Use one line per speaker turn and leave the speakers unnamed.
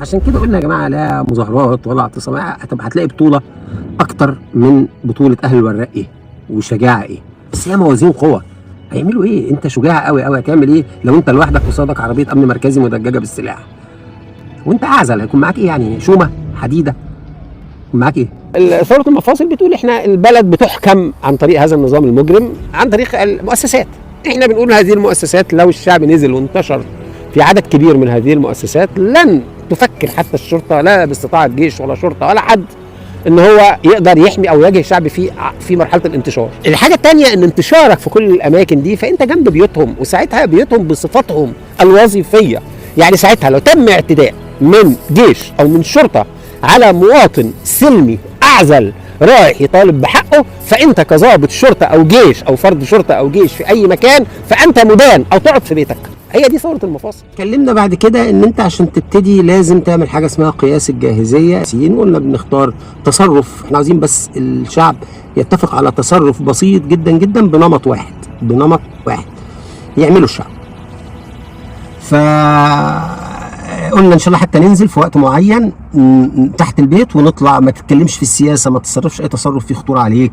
عشان كده قلنا يا جماعه لا مظاهرات ولا اعتصامات، طب هتلاقي بطوله اكتر من بطوله اهل الوراق ايه وشجاعه ايه، بس هي موازين قوى. هيعملوا ايه؟ انت شجاع قوي قوي، هتعمل ايه لو انت لوحدك قصادك عربيه امن مركزي مدججه بالسلاح وانت اعزل؟ هيكون معاك ايه يعني؟ شومه حديده؟ يكون معاك ايه؟ ثوره المفاصل بتقول احنا البلد بتحكم عن طريق هذا النظام المجرم، عن طريق المؤسسات. احنا بنقول هذه المؤسسات لو الشعب نزل وانتشر في عدد كبير من هذه المؤسسات لن تفكر حتى الشرطه، لا باستطاعه جيش ولا شرطه ولا حد ان هو يقدر يحمي او يواجه الشعب في مرحله الانتشار. الحاجه الثانيه ان انتشارك في كل الاماكن دي فانت جنب بيوتهم، وساعتها بيوتهم بصفاتهم الوظيفيه، يعني ساعتها لو تم اعتداء من جيش او من شرطه على مواطن سلمي اعزل رايح يطالب بحقه، فانت كظابط شرطه او جيش او فرد شرطه او جيش في اي مكان فانت مدان او تقعد في بيتك. هي دي ثوره المفاصل. اتكلمنا بعد كده ان انت عشان تبتدي لازم تعمل حاجه اسمها قياس الجاهزيه. قلنا بنختار تصرف، احنا عاوزين بس الشعب يتفق على تصرف بسيط جدا جدا بنمط واحد يعمله الشعب. قلنا ان شاء الله حتى ننزل في وقت معين تحت البيت ونطلع، ما تتكلمش في السياسه، ما تصرفش اي تصرف فيه خطوره عليك،